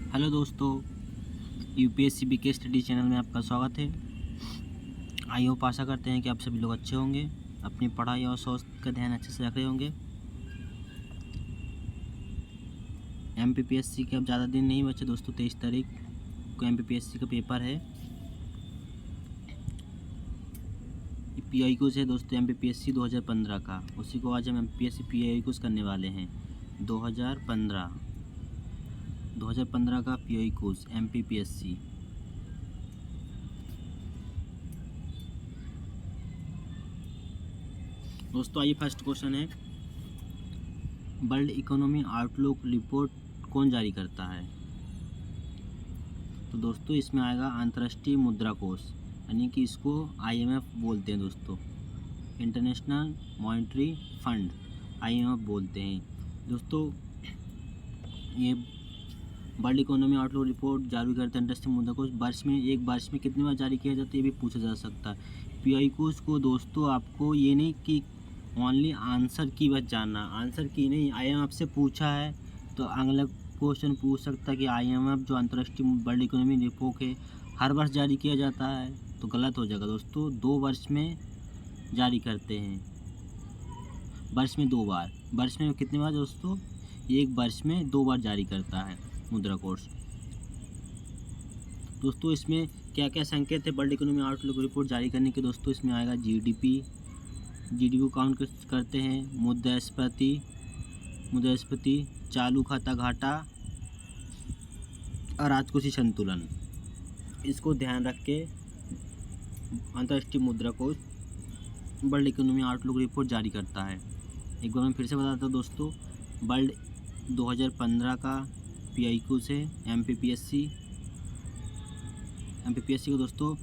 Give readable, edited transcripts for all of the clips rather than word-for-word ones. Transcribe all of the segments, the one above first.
Hello दोस्तों, UPSC BK study channel में आपका स्वागत है। आई होप आशा करते हैं कि आप सभी लोग अच्छे होंगे, अपनी पढ़ाई और स्वास्थ्य का ध्यान अच्छे से रख रहे होंगे। एमपीपीएससी के अब ज़्यादा दिन नहीं बचे दोस्तों, 23 तारीख को एमपीपीएससी का पेपर है। पीआई कोर्स है दोस्तों एमपीपीएससी 2015 का, उसी को आज हम एमपीपीएससी पीआई कोर्स करने वाले हैं। 2015 का पीआई कोर्स एमपीपीएससी। दोस्तों आइए, फर्स्ट क्वेश्चन है, वर्ल्ड इकोनॉमी आउटलुक रिपोर्ट कौन जारी करता है? तो दोस्तों इसमें आएगा अंतर्राष्ट्रीय मुद्रा कोष, यानी कि इसको आईएमएफ बोलते हैं दोस्तों, इंटरनेशनल मॉनेटरी फंड, आईएमएफ बोलते हैं दोस्तों। ये वर्ल्ड इकोनॉमी आउटलुक रिपोर्ट जारी करते हैं अंतर्राष्ट्रीय मुद्रा कोष। एक वर्ष में कितनी बार जारी किया जाता है ये भी पूछा जा सकता है। पीआई कोष को दोस्तों आपको ये नहीं कि ओनली आंसर की बस जानना, आंसर की नहीं, आईएमएफ से पूछा है तो अगला क्वेश्चन पूछ सकता है कि आईएमएफ जो अंतर्राष्ट्रीय वर्ल्ड इकोनॉमी रिपोर्ट है हर वर्ष जारी किया जाता है, तो गलत हो जाएगा दोस्तों। 2 वर्ष में जारी करते हैं, वर्ष में 2 बार। वर्ष में कितनी बार दोस्तों? एक वर्ष में 2 बार जारी करता है मुद्रा कोष। दोस्तों इसमें क्या क्या संकेत है वर्ल्ड इकोनॉमी आउटलुक रिपोर्ट जारी करने के? दोस्तों इसमें आएगा जीडीपी को काउंट करते हैं, मुद्रास्फीति, चालू खाता घाटा और राजकोषीय संतुलन। इसको ध्यान रख के अंतर्राष्ट्रीय मुद्रा कोष वर्ल्ड इकोनॉमी आउटलुक रिपोर्ट जारी करता है। एक बार मैं फिर से बताता हूँ दोस्तों, वर्ल्ड 2015 का पीआई कोर्स है एमपीपीएससी को दोस्तों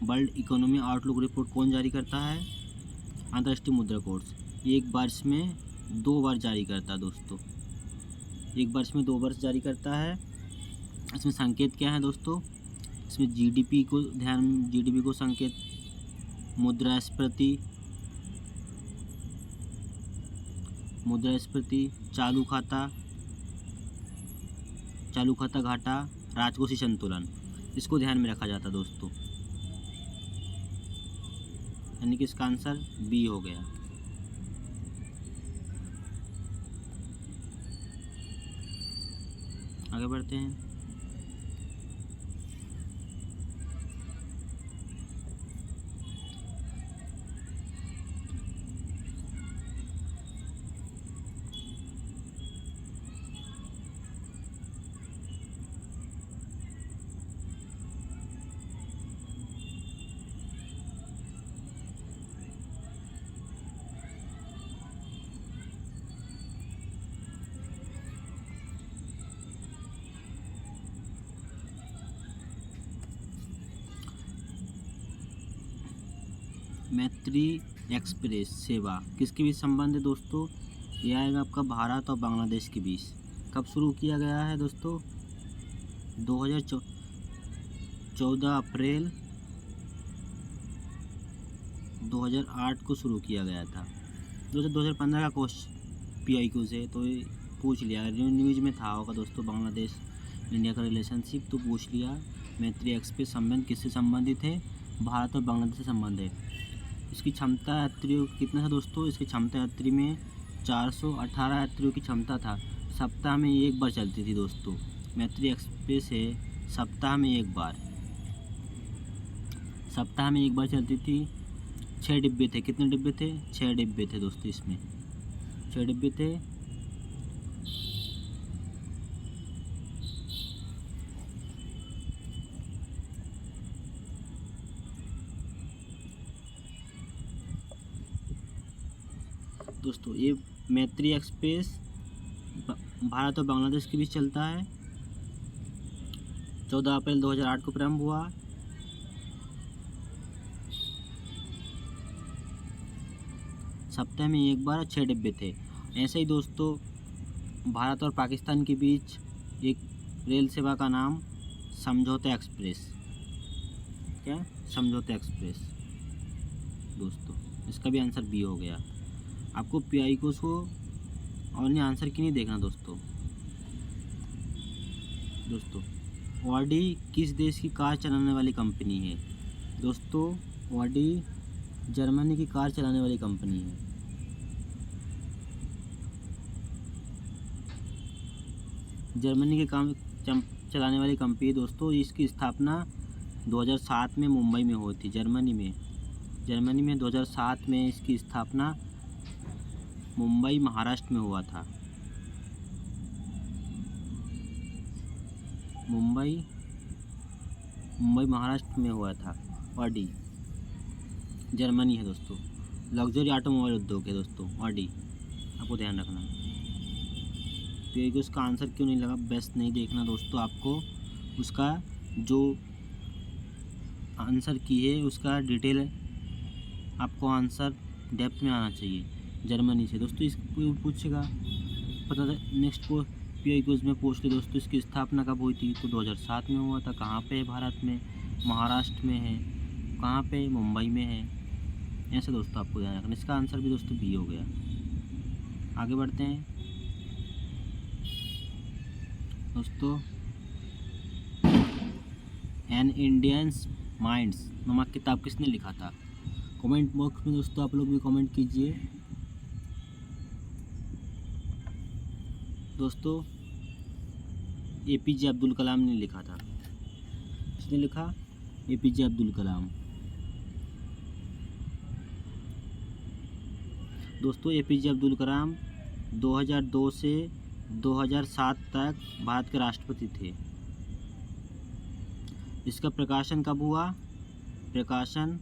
वर्ल्ड इकोनॉमी आउटलुक रिपोर्ट कौन जारी करता है? अंतर्राष्ट्रीय मुद्रा कोष। एक वर्ष में 2 बार जारी करता है दोस्तों, एक वर्ष में 2 बार जारी करता है। इसमें संकेत क्या है दोस्तों? इसमें जीडीपी को संकेत, मुद्रास्फीति, चालू खाता घाटा, राजकोषीय संतुलन, इसको ध्यान में रखा जाता है दोस्तों, यानी कि इसका आंसर बी हो गया। आगे बढ़ते हैं। मैत्री एक्सप्रेस सेवा किसके बीच संबंध है दोस्तों? यह आएगा आपका भारत और बांग्लादेश के बीच। कब शुरू किया गया है दोस्तों? 14 अप्रैल 2008 को शुरू किया गया था। 2015 का पीआई कोर्स है तो ये पूछ लिया, न्यूज़ में था होगा दोस्तों, बांग्लादेश इंडिया का रिलेशनशिप, तो पूछ लिया। मैत्री एक्सप्रेस संबंध किससे संबंधित है? भारत और बांग्लादेश से संबंध है। इसकी क्षमता यात्रियों कितना था दोस्तों? इसकी क्षमता यात्री में 418 यात्रियों की क्षमता था। सप्ताह में 1 बार चलती थी दोस्तों। मैत्री एक्सप्रेस है सप्ताह में 1 बार चलती थी। 6 डिब्बे थे। कितने डिब्बे थे? 6 डिब्बे थे दोस्तों, इसमें 6 डिब्बे थे। दोस्तों ये मैत्री एक्सप्रेस भारत और बांग्लादेश के बीच चलता है। 14 अप्रैल 2008 को प्रारंभ हुआ। सप्ताह में 1 बार 6 डिब्बे थे। ऐसे ही दोस्तों भारत और पाकिस्तान के बीच एक रेल सेवा का नाम समझौता एक्सप्रेस, क्या समझौता एक्सप्रेस दोस्तों, इसका भी आंसर बी हो गया। आपको पीआई कोर्स को और आंसर की नहीं देखना दोस्तों। दोस्तों, ऑडी किस देश की कार चलाने वाली कंपनी है? दोस्तों, ऑडी जर्मनी की कार चलाने वाली कंपनी है। जर्मनी के चलाने वाली कंपनी है दोस्तों। इसकी स्थापना 2007 में मुंबई में हुई थी, जर्मनी में 2007 में इसकी स्थापना मुंबई महाराष्ट्र में हुआ था। मुंबई महाराष्ट्र में हुआ था। ऑडी जर्मनी है दोस्तों। लग्जरी ऑटोमोबाइल उद्योग है दोस्तों ऑडी, आपको ध्यान रखना। तो एक उसका आंसर क्यों नहीं लगा, बेस्ट नहीं देखना दोस्तों। आपको उसका जो आंसर की है उसका डिटेल आपको आंसर डेप्थ में आना चाहिए। जर्मनी से दोस्तों इस पूछेगा, पता था नेक्स्ट को क्विज में पूछ ले दोस्तों। इसकी स्थापना कब हुई थी? तो 2007 में हुआ था। कहाँ पे है? भारत में, महाराष्ट्र में है। कहाँ पे? मुंबई में है। ऐसे दोस्तों आपको ध्यान रखना। इसका आंसर भी दोस्तों बी हो गया। आगे बढ़ते हैं दोस्तों। एन इंडियंस माइंड्स नामक किताब किसने लिखा था? कमेंट बॉक्स में दोस्तों आप लोग भी कमेंट कीजिए दोस्तों। APJ अब्दुल कलाम ने लिखा था। किसने लिखा? APJ अब्दुल कलाम। दोस्तों APJ अब्दुल कलाम 2002 से 2007 तक भारत के राष्ट्रपति थे। इसका प्रकाशन कब हुआ? प्रकाशन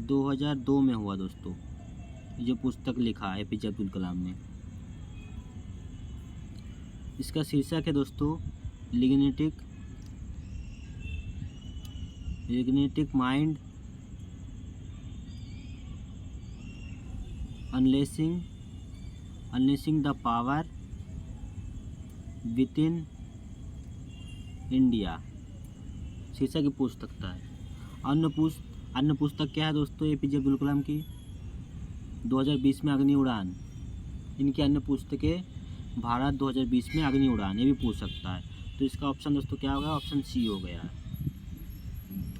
2002 में हुआ दोस्तों। ये पुस्तक लिखा है APJ अब्दुल कलाम ने। इसका शीर्षक है दोस्तों लिग्नेटिक mind unleashing the power within India शीर्षक की पुस्तक है। अन्य पुस्तक क्या है दोस्तों APJ अब्दुल कलाम की? 2020 में अग्नि उड़ान। इनकी अन्य पुस्तकें भारत 2020 में अग्नि उड़ान, ये भी पूछ सकता है। तो इसका ऑप्शन दोस्तों क्या होगा? ऑप्शन सी हो गया।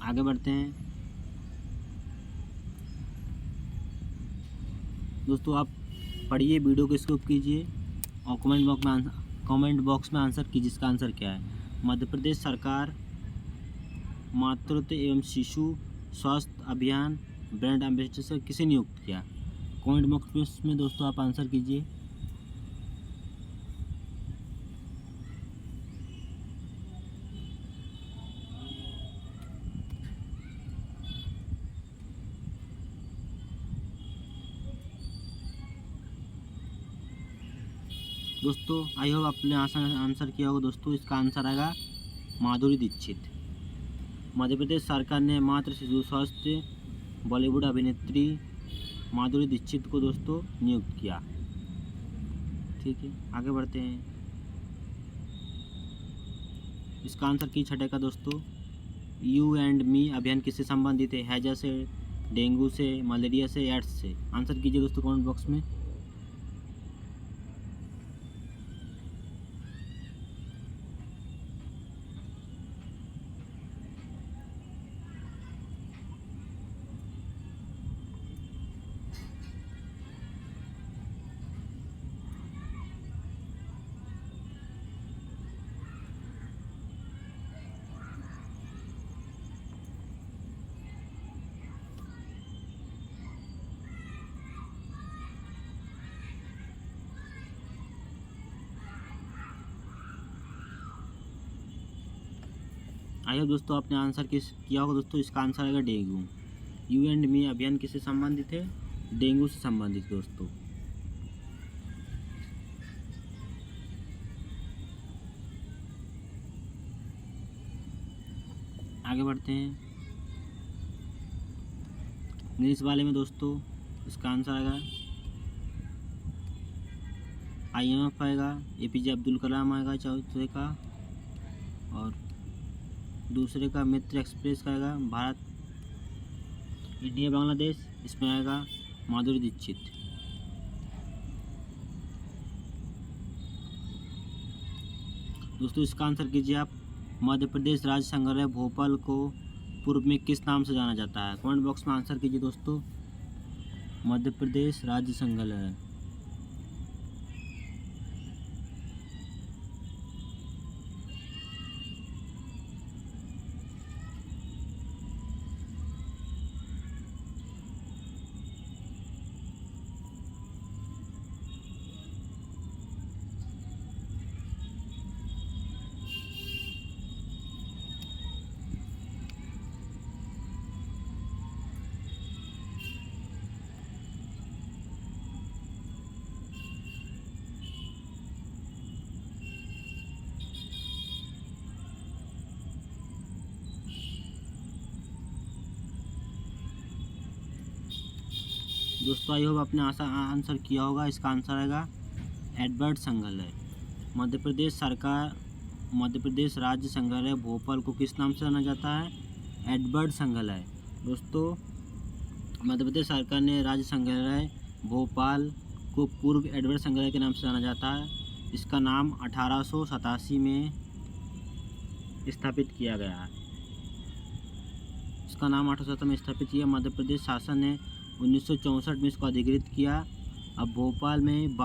आगे बढ़ते हैं दोस्तों। आप पढ़िए, वीडियो को स्किप कीजिए और कमेंट बॉक्स में आंसर कीजिए। इसका आंसर क्या है? मध्य प्रदेश सरकार मातृत्व एवं शिशु स्वास्थ्य अभियान ब्रांड एम्बेसडर से किसे नियुक्त किया? कमेंट बॉक्स में दोस्तों आप आंसर कीजिए। दोस्तों आई होप आपने आंसर किया होगा दोस्तों। इसका आंसर आएगा माधुरी दीक्षित। मध्य प्रदेश सरकार ने मातृ शिशु स्वास्थ्य बॉलीवुड अभिनेत्री माधुरी दीक्षित को दोस्तों नियुक्त किया। ठीक है, आगे बढ़ते हैं। इसका आंसर की छठेगा दोस्तों। यू एंड मी अभियान किससे संबंधित है? हैजा से, डेंगू से, मलेरिया से, एड्स से? आंसर कीजिए दोस्तों कमेंट बॉक्स में। आई होप दोस्तों आपने आंसर किया होगा दोस्तों। इसका आंसर आएगा डेंगू। यू एंड मी अभियान किससे संबंधित है? डेंगू से संबंधित दोस्तों। आगे बढ़ते हैं इंग्लिश वाले में दोस्तों। इसका आंसर आएगा IMF आएगा, APJ अब्दुल कलाम आएगा चौथे का, और दूसरे का मित्र एक्सप्रेस का आएगा भारत इंडिया बांग्लादेश, इसमें आएगा माधुरी दीक्षित। दोस्तों इसका आंसर कीजिए आप। मध्य प्रदेश राज्य संग्रहालय भोपाल को पूर्व में किस नाम से जाना जाता है? कमेंट बॉक्स में आंसर कीजिए दोस्तों। मध्य प्रदेश राज्य संग्रहालय। दोस्तों आई होप आपने आंसर किया होगा। इसका आंसर आएगा एडवर्ड संग्रहालय। मध्य प्रदेश राज्य संग्रहालय भोपाल को किस नाम से जाना जाता है? एडवर्ड संग्रहालय। दोस्तों मध्य प्रदेश सरकार ने राज्य संग्रहालय भोपाल को पूर्व एडवर्ड संग्रहालय के नाम से जाना जाता है। इसका नाम 1887 में स्थापित किया गया है। इसका नाम 1887 में स्थापित किया। मध्य प्रदेश शासन ने 1964 में इसको अधिकृत किया। अब भोपाल में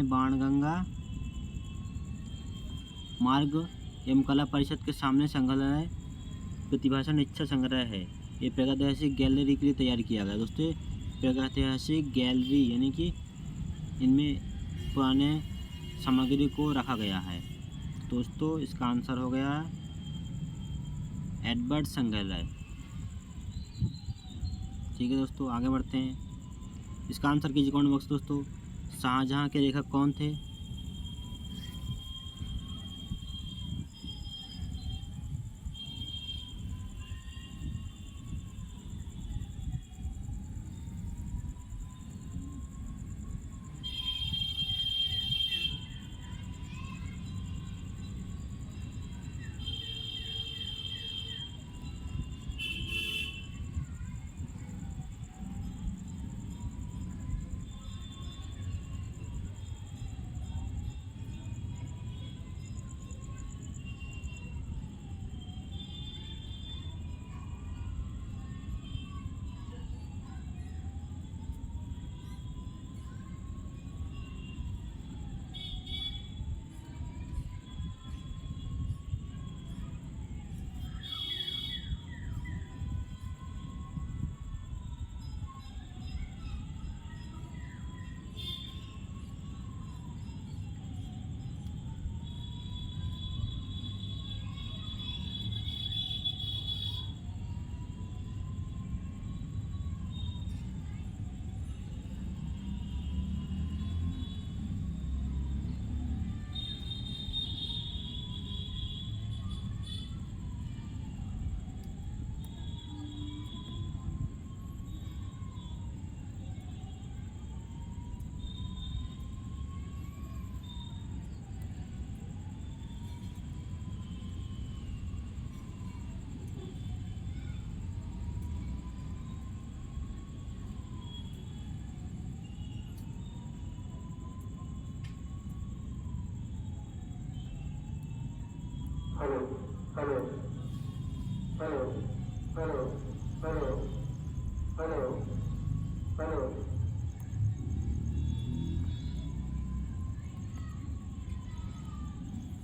बाणगंगा मार्ग एवं कला परिषद के सामने संग्रहालय प्रतिभाषा इच्छा संग्रह है। ये प्रागैतिहासिक गैलरी के लिए तैयार किया गया। दोस्तों प्रागैतिहासिक गैलरी यानी कि इनमें पुराने सामग्री को रखा गया है। दोस्तों इसका आंसर हो गया एडवर्ड संग्रहालय। ठीक है दोस्तों आगे बढ़ते हैं। इसका आंसर कीजिए कमेंट बॉक्स। दोस्तों शाहजहां के लेखक कौन थे?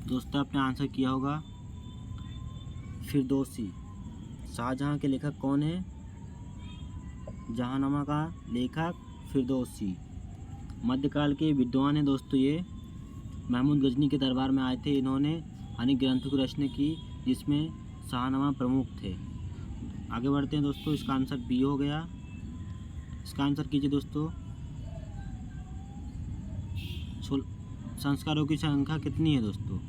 दोस्तों आपने आंसर किया होगा फिरदौसी। शाहजहां के लेखक कौन है? जहांनामा का लेखक फिरदौसी। मध्यकाल के विद्वान हैं दोस्तों ये। महमूद गजनी के दरबार में आए थे। इन्होंने अनेक ग्रंथों की रचना की जिसमें शाहनामा प्रमुख थे। आगे बढ़ते हैं दोस्तों। इसका आंसर बी हो गया। इसका आंसर कीजिए दोस्तों। संस्कारों की संख्या कितनी है दोस्तों?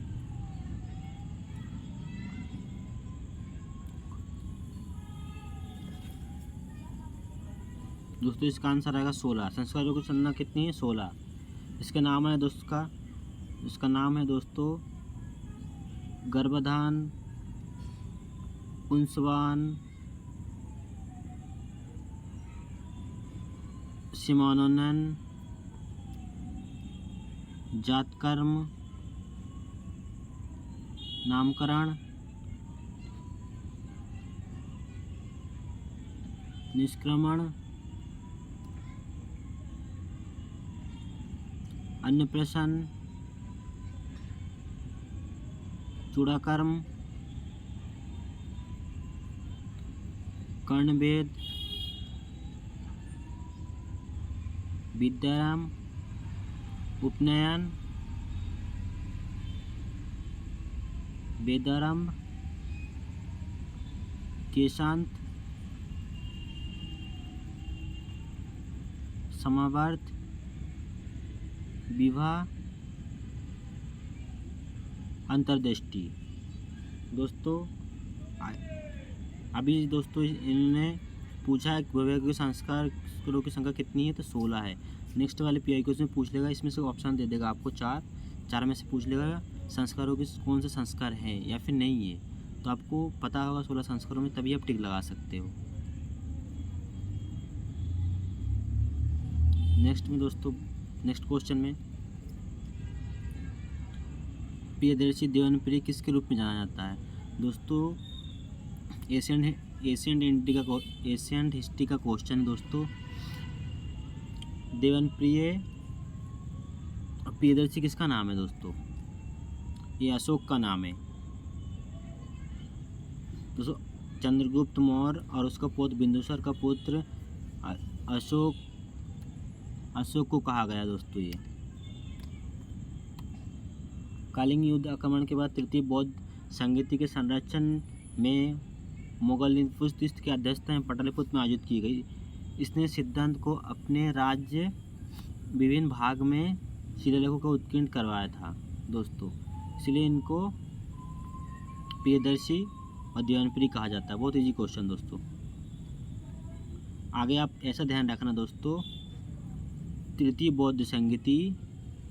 दोस्तों इसका आंसर आएगा 16। संस्कारों की संख्या कितनी है? 16। इसका नाम है दोस्तों इसका नाम है दोस्तों गर्भाधान, पुंसवान, सिमानोनन, जातकर्म, नामकरण, निष्क्रमण, अन्नप्राशन, चूड़ाकर्म, कर्णवेद, विद्याराम, उपनयन, वेदारंभ, केशांत, समावर्त, विवाह, अंतर्दृष्टि। दोस्तों अभी दोस्तों इन्होंने पूछा है वैवाहिक संस्कारों की संख्या कितनी है, तो 16 है। नेक्स्ट वाले पीआई क्वेश्चन में पूछ लेगा, इसमें से ऑप्शन दे देगा आपको चार में से पूछ लेगा संस्कारों के कौन से संस्कार हैं या फिर नहीं है, तो आपको पता होगा 16 संस्कारों में, तभी आप टिक लगा सकते हो। नेक्स्ट में दोस्तों नेक्स्ट क्वेश्चन में प्रियदर्शी देवनप्रिय किसके रूप में जाना जाता है। दोस्तों एशियंट हिस्ट्री का क्वेश्चन है दोस्तों। देवनप्रिय प्रियदर्शी किसका नाम है दोस्तों, ये अशोक का नाम है दोस्तों। चंद्रगुप्त मौर्य और उसका पुत्र बिंदुसार का पुत्र अशोक को कहा गया दोस्तों। ये कलिंग युद्ध आक्रमण के बाद तृतीय बौद्ध संगति के संरक्षण में मुगल पुष्ट की अध्यक्षता में पाटलिपुत्र में आयोजित की गई। इसने सिद्धांत को अपने राज्य विभिन्न भाग में शिलालेखों का उत्कीर्ण करवाया था दोस्तों, इसलिए इनको प्रियदर्शी और देवनप्रिय कहा जाता है। बहुत इजी क्वेश्चन दोस्तों। आगे आप ऐसा ध्यान रखना दोस्तों, तृतीय बौद्ध संगति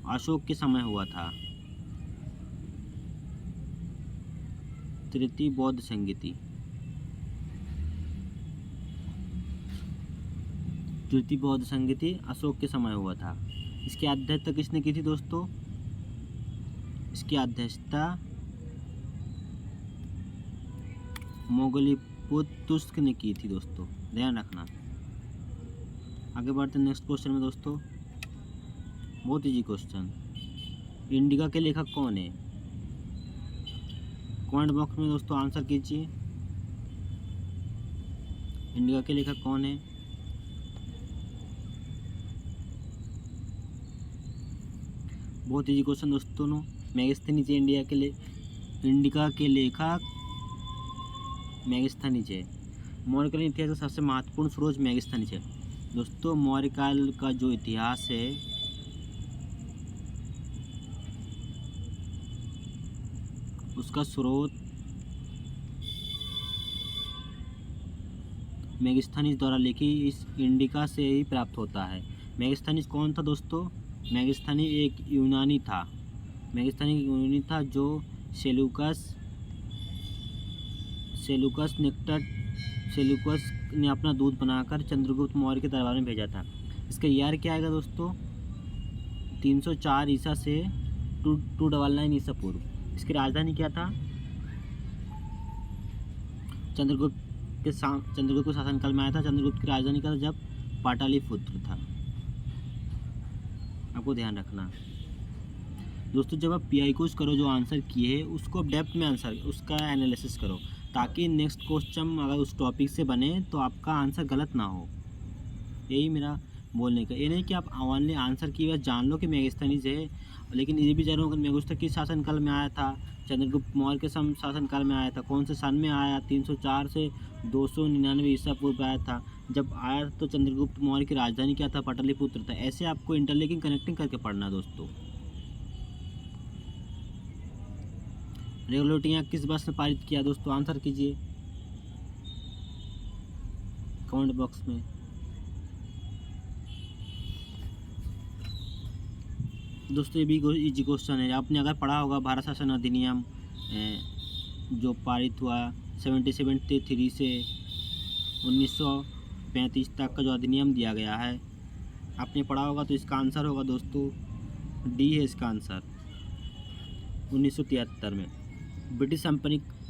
अशोक के समय हुआ था। तृतीय बौद्ध संगति अशोक के समय हुआ था। इसकी अध्यक्षता किसने की थी दोस्तों, इसकी अध्यक्षता मोगलीपुत्र ने की थी दोस्तों, ध्यान रखना। आगे बढ़ते हैं नेक्स्ट क्वेश्चन में दोस्तों। बहुत इजी क्वेश्चन, इंडिका के लेखक कौन है। कमेंट बॉक्स में दोस्तों आंसर कीजिए, इंडिका के लेखक कौन है। बहुत इजी क्वेश्चन दोस्तों। मेगास्थनीज इंडिका के लेखक मेगास्थनीज है। मौर्यकालीन इतिहास का सबसे महत्वपूर्ण स्रोत मेगास्थनीज है दोस्तों। मौर्यकाल का जो इतिहास है उसका स्रोत मेगास्थनीज द्वारा लिखी इस इंडिका से ही प्राप्त होता है। मेगास्थनीज कौन था दोस्तों, मेगास्थनी एक यूनानी था जो सेल्यूकस ने अपना दूत बनाकर चंद्रगुप्त मौर्य के दरबार में भेजा था। इसका ईयर क्या आएगा दोस्तों, 304 ईसा से 299 ईसा पूर्व। इसकी राजधानी क्या था, चंद्रगुप्त के शासनकाल में आया था। चंद्रगुप्त की राजधानी का जब पाटलिपुत्र था, आपको ध्यान रखना दोस्तों। जब आप पीआई क्यूज करो, जो आंसर किए हैं उसको डेप्थ में आंसर उसका एनालिसिस करो, ताकि नेक्स्ट क्वेश्चन अगर उस टॉपिक से बने तो आपका आंसर गलत ना हो। यही मेरा बोलने का, ये नहीं कि आप ओनली आंसर की बस जान लो कि मेगास्थनीज है, लेकिन ये भी जानो कि मेगास्थनीज किस शासनकाल में आया था। चंद्रगुप्त मौर्य के शासनकाल में आया था, कौन से सन में आया, 304 से 299 ईसा पूर्व आया था। जब आया तो चंद्रगुप्त मौर्य की राजधानी क्या था, पाटलिपुत्र था। ऐसे आपको इंटरलिंकिंग कनेक्टिंग करके पढ़ना दोस्तों। रेगुलेटिंग एक्ट किस वर्ष में पारित किया दोस्तों, आंसर कीजिए कमेंट बॉक्स में। दोस्तों ये भी इजी क्वेश्चन है, आपने अगर पढ़ा होगा भारत शासन अधिनियम जो पारित हुआ 1773 से 1935 तक का जो अधिनियम दिया गया है, आपने पढ़ा होगा, तो इसका आंसर होगा दोस्तों डी है इसका आंसर। 1973 में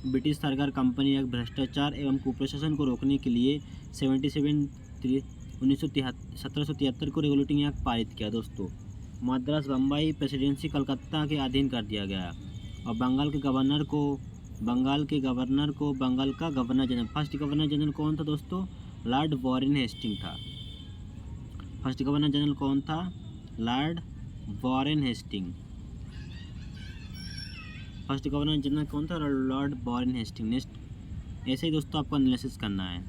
ब्रिटिश सरकार कंपनी एक्ट भ्रष्टाचार एवं कुप्रशासन को रोकने के लिए 1773 को रेगुलेटिंग एक्ट पारित किया दोस्तों। मद्रास बम्बई प्रेसिडेंसी कलकत्ता के अधीन कर दिया गया और बंगाल के गवर्नर का governor general, first governor general कौन था दोस्तों? लॉर्ड वॉरेन हेस्टिंग था। फर्स्ट गवर्नर जनरल कौन था? Lord Warren Hasting. First governor general कौन था? Lord Warren Hasting. नेक्स्ट ऐसे ही दोस्तों आपको एनालिसिस करना है।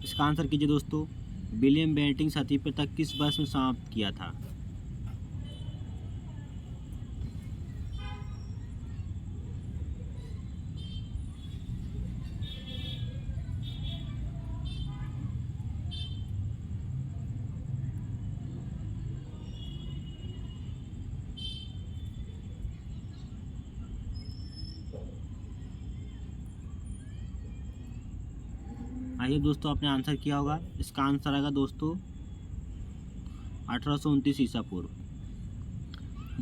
इसका आंसर कीजिए दोस्तों। विलियम बेंटिंग सती प्रथा किस वर्ष में समाप्त किया था? आइए दोस्तों, आपने आंसर किया होगा। इसका आंसर आएगा दोस्तों 1829 ईसा पूर्व।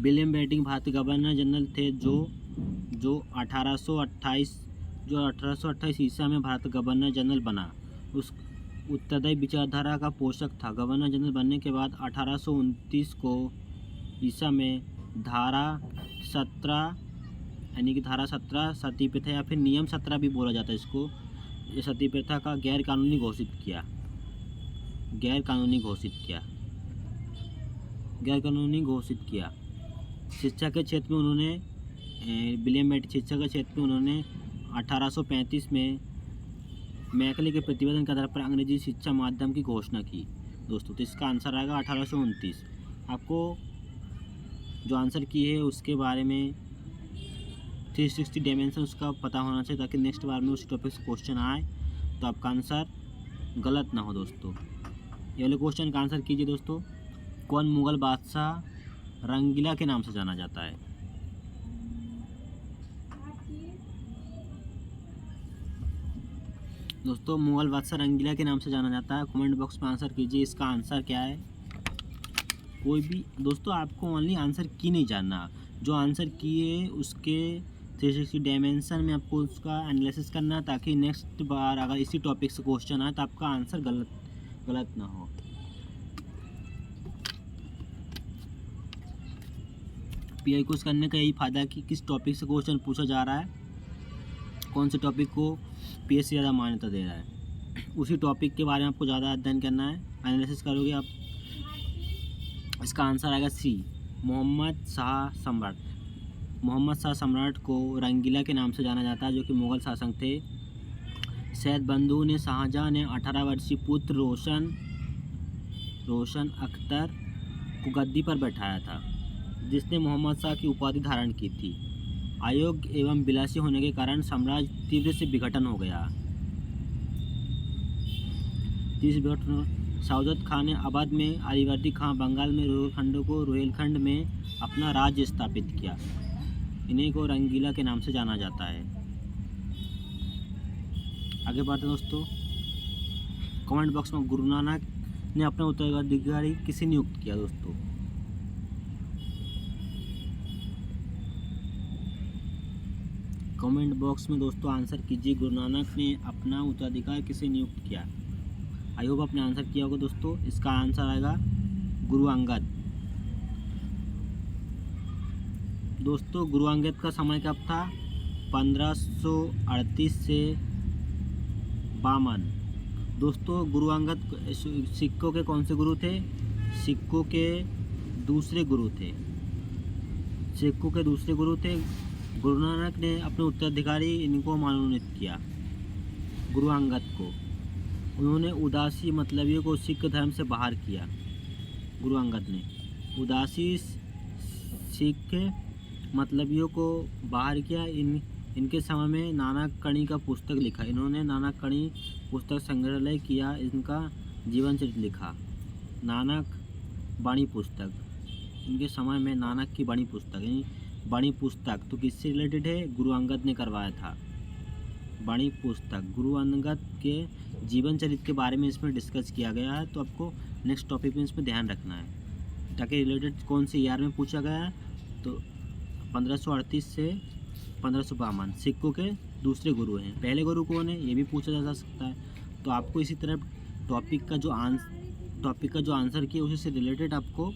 विलियम बेंटिंग भारतीय गवर्नर जनरल थे जो 1828 ईसा में भारत गवर्नर जनरल बना। उस उत्तरदायी विचारधारा का पोषक था। गवर्नर जनरल बनने के बाद 1829 को ईसा में धारा 17 यानी कि धारा 17 सती प्रथा या फिर नियम 17 भी बोला जाता है इसको, ये सती प्रथा का गैर कानूनी घोषित किया। शिक्षा के क्षेत्र में उन्होंने विलियम बेंटिंग शिक्षा के क्षेत्र में उन्होंने 1835 में मैकले के प्रतिवेदन के आधार पर अंग्रेजी शिक्षा माध्यम की घोषणा की दोस्तों। तो इसका आंसर आएगा 1829। आपको जो आंसर की है उसके बारे में 360 डायमेंशन उसका पता होना चाहिए, ताकि नेक्स्ट बार में उस टॉपिक से क्वेश्चन आए तो आपका आंसर गलत ना हो दोस्तों। ये वाले क्वेश्चन का आंसर कीजिए दोस्तों। कौन मुगल बादशाह रंगीला के नाम से जाना जाता है? दोस्तों मुगल बादशाह रंगीला के नाम से जाना जाता है। कमेंट बॉक्स में आंसर कीजिए, इसका आंसर क्या है। कोई भी दोस्तों आपको ओनली आंसर की नहीं जानना, जो आंसर किए उसके 360 डायमेंशन में आपको उसका एनालिसिस करना है, ताकि नेक्स्ट बार अगर इसी टॉपिक से क्वेश्चन आए तो आपका आंसर गलत ना हो। पीआई कोर्स करने का यही फ़ायदा है कि किस टॉपिक से क्वेश्चन पूछा जा रहा है, कौन से टॉपिक को पीएस से ज़्यादा मान्यता दे रहा है, उसी टॉपिक के बारे में आपको ज़्यादा अध्ययन करना है, एनालिसिस करोगे आप। इसका आंसर आएगा सी, मोहम्मद शाह सम्राट को रंगीला के नाम से जाना जाता है, जो कि मुग़ल शासक थे। सैयद बंधु ने शाहजहां ने 18 वर्षीय पुत्र रोशन अख्तर को गद्दी पर बैठाया था, जिसने मोहम्मद शाह की उपाधि धारण की थी। अयोग्य एवं विलासी होने के कारण साम्राज्य तीव्र से विघटन हो गया। सऊदत खान ने अवध में, अलीवर्दी खां बंगाल में रोहिलखंड में अपना राज्य स्थापित किया। इन्हीं को रंगीला के नाम से जाना जाता है। आगे बढ़ते हैं दोस्तों। कमेंट बॉक्स में गुरु नानक ने अपना उत्तराधिकारी किसे नियुक्त किया दोस्तों? कमेंट बॉक्स में दोस्तों आंसर कीजिए, गुरु नानक ने अपना उत्तराधिकारी किसे नियुक्त किया? आई होप आपने आंसर किया होगा दोस्तों। इसका आंसर आएगा गुरु अंगद। दोस्तों गुरु अंगद का समय कब था? 1538 से 52। दोस्तों गुरु अंगद सिक्कों के कौन से गुरु थे? सिक्कों के दूसरे गुरु थे। गुरु नानक ने अपने उत्तराधिकारी इनको मनोनीत किया, गुरु अंगद को। उन्होंने उदासी मतलबियों को सिख धर्म से बाहर किया। गुरु अंगद ने उदासी सिख मतलबियों को बाहर किया। इनके समय में नानक कणी का पुस्तक लिखा। इन्होंने नानक कणी पुस्तक संग्रहालय किया, इनका जीवन चरित्र लिखा। नानक वाणी पुस्तक, इनके समय में नानक की वाणी पुस्तक, यानी वाणी पुस्तक तो किससे रिलेटेड है? गुरु अंगद ने करवाया था। बड़ी पुस्तक गुरु अंगद के जीवन चरित्र के बारे में इसमें डिस्कस किया गया है। तो आपको नेक्स्ट टॉपिक में इसमें ध्यान रखना है ताकि रिलेटेड कौन से ईयर में पूछा गया है। तो 1538 से 1552 सिखों के दूसरे गुरु हैं। पहले गुरु कौन है ये भी पूछा जा सकता है। तो आपको इसी तरह टॉपिक का जो आंसर की उसी से रिलेटेड आपको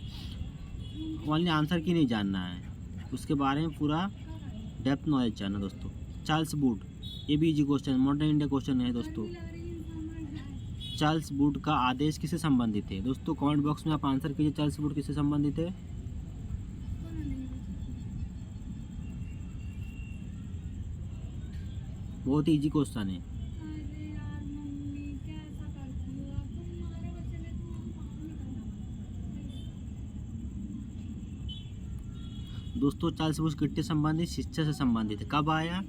ओनली आंसर की नहीं जानना है, उसके बारे में पूरा डेप्थ नॉलेज जानना दोस्तों। चार्ल्स वुड, ये भी easy question, modern India question है दोस्तों। चार्ल्स वुड का आदेश किससे संबंधित है दोस्तों? कमेंट बॉक्स में आप आंसर कीजिए, चार्ल्स वुड किससे संबंधित है? बहुत ही इजी क्वेश्चन है। दोस्तों चार्ल्स वुड किससे संबंधित? शिक्षा से संबंधित है। कब आया?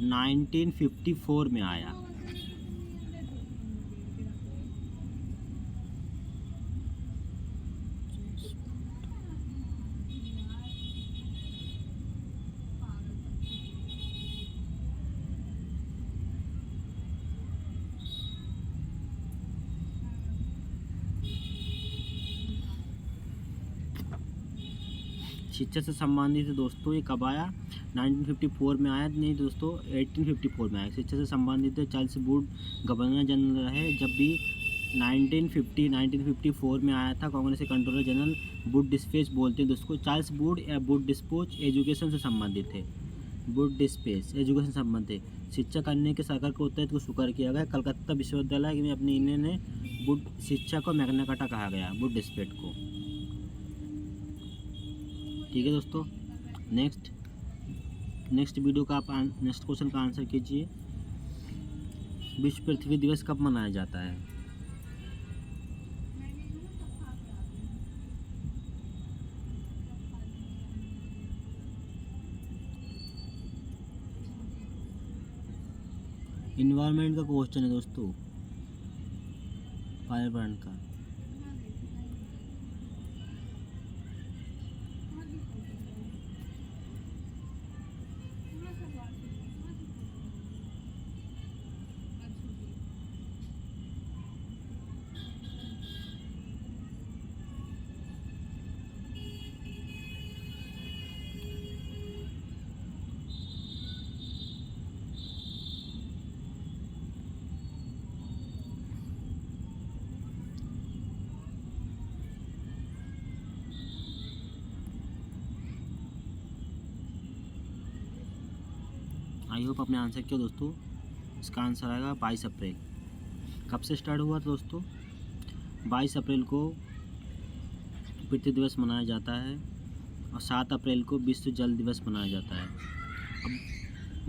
1954 में आया। शिक्षा से संबंधित है दोस्तों। ये कब आया? 1954 में आया। नहीं दोस्तों 1854 में आया। शिक्षा से संबंधित है। चार्ल्स वुड गवर्नर जनरल रहे जब भी 1954 में आया था। कांग्रेस के कंट्रोलर जनरल वुड डिस्पेच बोलते हैं दोस्तों। चार्ल्स वुड या वुड डिस्पोच एजुकेशन से संबंधित है। वुड डिस्पेच एजुकेशन से संबंधित है। शिक्षा करने के सरकार को उत्तर को स्वीकार किया गया। कलकत्ता विश्वविद्यालय में अपने इन्होंने वुड शिक्षा को मैग्ना कार्टा कहा गया वुड डिस्पेच को। ठीक है दोस्तों, नेक्स्ट वीडियो का आप नेक्स्ट क्वेश्चन का आंसर कीजिए। विश्व पृथ्वी दिवस कब मनाया जाता है? इन्वायरमेंट का क्वेश्चन है दोस्तों, पर्यावरण का। आई होप आपने आंसर किया दोस्तों। इसका आंसर आएगा 22 अप्रैल। कब से स्टार्ट हुआ था दोस्तों? 22 अप्रैल को पृथ्वी दिवस मनाया जाता है और 7 अप्रैल को विश्व जल दिवस मनाया जाता है। अब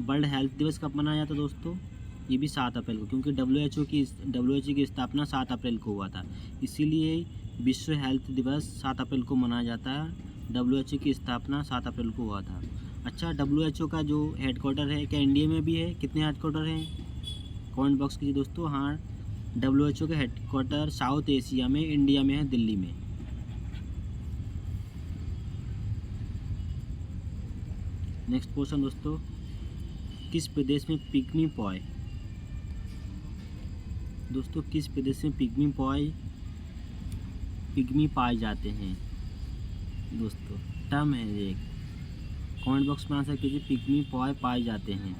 वर्ल्ड हेल्थ दिवस कब मनाया जाता है दोस्तों? ये भी 7 अप्रैल को, क्योंकि WHO की स्थापना 7 अप्रैल को हुआ था, इसीलिए विश्व हेल्थ दिवस 7 अप्रैल को मनाया जाता है। WHO की स्थापना 7 अप्रैल को हुआ था। अच्छा, WHO का जो हेडक्वार्टर है क्या इंडिया में भी है? कितने हेडक्वार्टर हैं? कमेंट बॉक्स कीजिए दोस्तों। हाँ, WHO का हेडक्वार्टर साउथ एशिया में इंडिया में है, दिल्ली में। नेक्स्ट क्वेश्चन दोस्तों, किस प्रदेश में पिग्मी पॉय दोस्तों किस प्रदेश में पिग्मी पाए जाते हैं दोस्तों? टर्म है एक, कमेंट बॉक्स में आंसर कीजिए। पिग्मी पॉय पाए जाते हैं।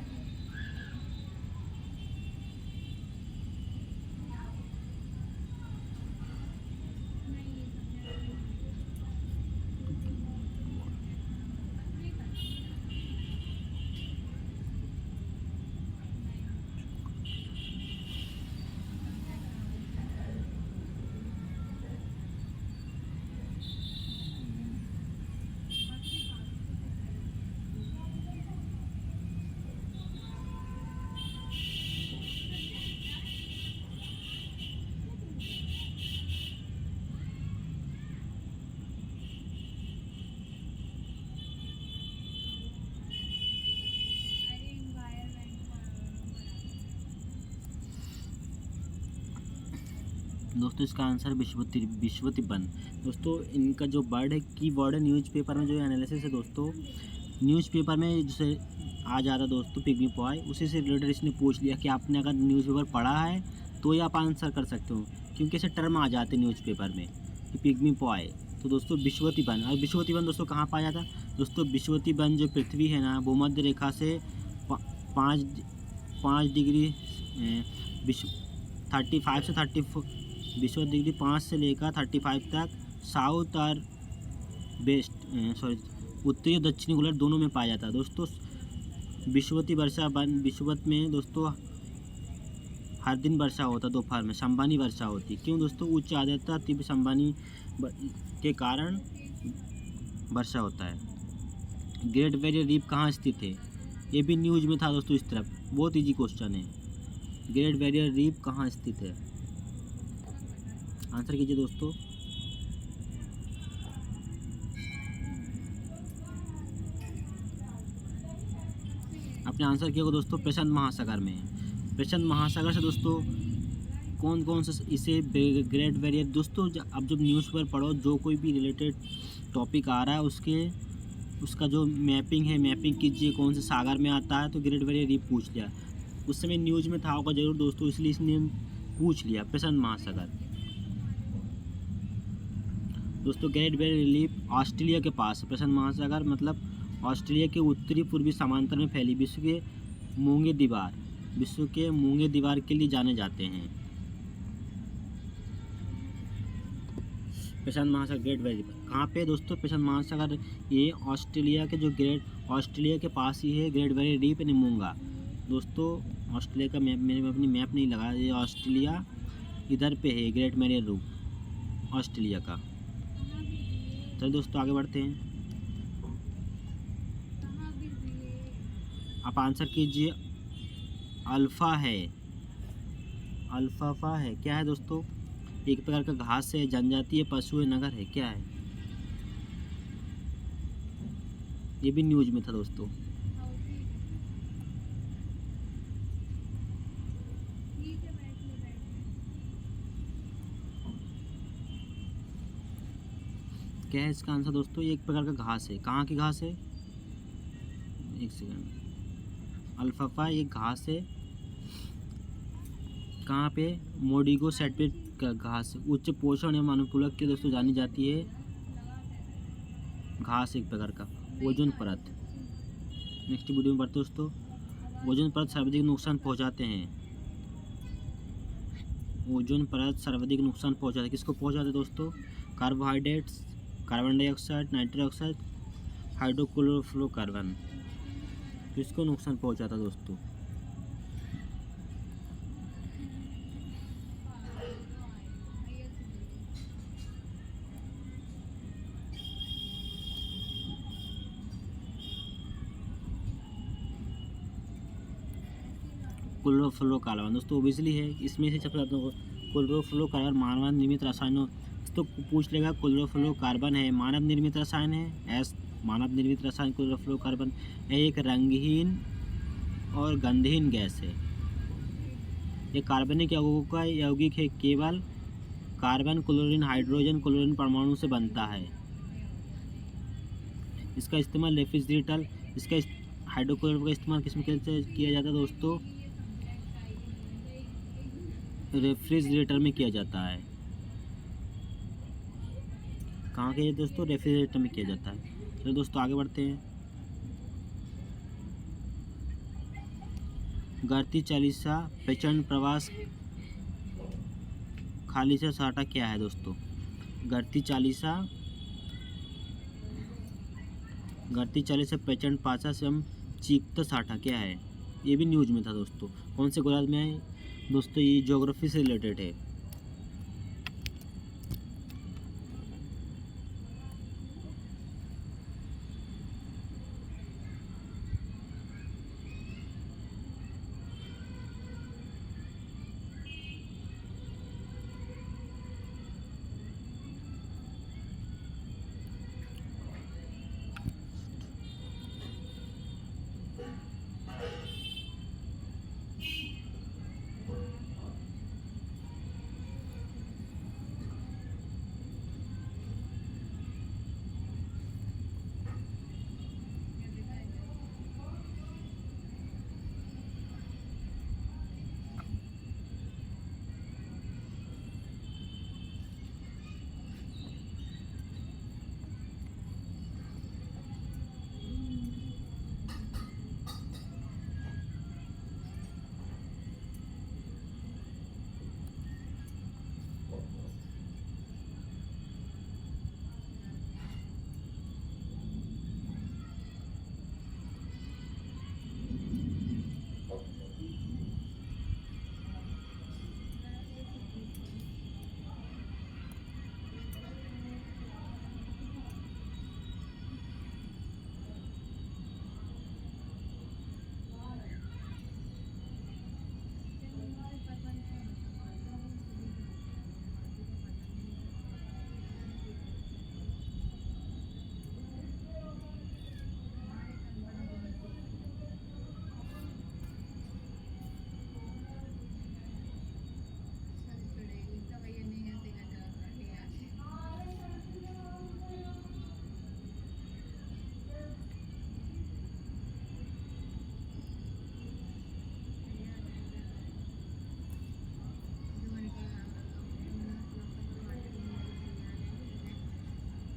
दोस्तों इसका आंसर विश्वति वन। दोस्तों इनका जो वर्ड है की वर्ड है न्यूज़पेपर में जो एनालिसिस है दोस्तों, न्यूज़पेपर में जैसे आ जाता दोस्तों पिग्मी पॉय, उसी से रिलेटेड इसने पूछ लिया कि आपने अगर न्यूज़पेपर पढ़ा है तो ही आप आंसर कर सकते हो, क्योंकि ऐसे टर्म आ जाते हैं न्यूज़पेपर में कि पिग्मी पॉय। तो दोस्तों विषुवती वन, और विषुवती वन दोस्तों कहाँ पाया जाता है? दोस्तों विषुवती वन जो पृथ्वी है ना, भूमध्य रेखा से 5 डिग्री विश्व 35 से 34 विषुवत डिग्री 5 से लेकर 35 तक साउथ और वेस्ट उत्तरी और दक्षिणी गोलार्ध दोनों में पाया जाता है दोस्तों। विषुवती वर्षा वन, विषुवत में दोस्तों हर दिन वर्षा होता है, दोपहर में संबानी वर्षा होती। क्यों दोस्तों? उच्च आर्द्रता तीव्र संबानी के कारण वर्षा होता है। ग्रेट बैरियर रीफ कहाँ स्थित है? ये भी न्यूज़ में था दोस्तों इस तरफ, बहुत इजी क्वेश्चन है। ग्रेट बैरियर रीफ कहाँ स्थित है? आंसर कीजिए दोस्तों। अपने आंसर किया होगा दोस्तों प्रशांत महासागर में। प्रशांत महासागर से दोस्तों कौन कौन से इसे ग्रेट बैरियर, दोस्तों अब जब न्यूज़पेपर पढ़ो, जो कोई भी रिलेटेड टॉपिक आ रहा है उसका जो मैपिंग है, मैपिंग कीजिए कौन से सागर में आता है। तो ग्रेट बैरियर रीफ पूछ लिया, उस समय न्यूज़ में था होगा जरूर दोस्तों, इसलिए इसने पूछ लिया प्रशांत महासागर। दोस्तों ग्रेट बैरियर रीफ ऑस्ट्रेलिया के पास है। प्रशांत महासागर मतलब ऑस्ट्रेलिया के उत्तरी पूर्वी समांतर में फैली विश्व के मूंगे दीवार के लिए जाने जाते हैं। प्रशांत महासागर ग्रेट बैरियर कहाँ पे दोस्तों? प्रशांत महासागर ये ऑस्ट्रेलिया के पास ही है ग्रेट बैरियर रीफ यानी मूंगा। दोस्तों ऑस्ट्रेलिया का मैप, मैंने अपनी मैप नहीं लगाया, ये ऑस्ट्रेलिया इधर पे है ग्रेट बैरियर रीफ ऑस्ट्रेलिया का। चलो दोस्तों आगे बढ़ते हैं। आप आंसर कीजिए। अल्फा है क्या है दोस्तों? एक प्रकार का घास है, जनजातीय पशु है, नगर है, क्या है? ये भी न्यूज़ में था दोस्तों। क्या है इसका आंसर दोस्तों? ये एक प्रकार का घास है। कहाँ की घास है? एक सेकंड। अल्फाफा एक घास है, कहाँ पे? मोडिगो सेटपेट का घास, उच्च पोषण एवं अनुकूलक के दोस्तों जानी जाती है घास, एक प्रकार का। ओजोन परत, नेक्स्ट वीडियो में बढ़ते दोस्तों। ओजोन परत सर्वाधिक नुकसान पहुँचाते हैं। ओजोन परत सर्वाधिक नुकसान पहुँचाते हैं, किसको पहुँचाते हैं दोस्तों? Carbohydrates, carbon dioxide, nitrous oxide, hydrochlorofluorocarbon, किसको नुकसान पहुंचाता दोस्तों? क्लोरोफ्लोरोकार्बन दोस्तों ओबियसली है, इसमें से सबसे ज़्यादा क्लोरोफ्लोरोकार्बन मानव निर्मित रसायनों तो पूछ लेगा। क्लोरोफ्लोरोकार्बन है मानव निर्मित रसायन है, एस मानव निर्मित रसायन क्लोरोफ्लोरोकार्बन एक रंगहीन और गंधहीन गैस है। ये कार्बनिक यौगिक है, केवल कार्बन, क्लोरीन, हाइड्रोजन, क्लोरीन परमाणु से बनता है। इसका इस्तेमाल रेफ्रिजरेटर, हाइड्रोक्लोरिक का इस्तेमाल किसमें किया जाता है दोस्तों? रेफ्रिजरेटर में किया जाता है। कहाँ के दोस्तों? रेफ्रिजरेटर में किया जाता है। चलो दोस्तों आगे बढ़ते हैं। गढ़ती चालीसा प्रचंड प्रवास खाली से साटा क्या है दोस्तों? गढ़ती चालीसा प्रचंड पासा से हम चीखता साठा क्या है? ये भी न्यूज़ में था दोस्तों। कौन से गोलार्ध में है दोस्तों? ये ज्योग्राफी से रिलेटेड है।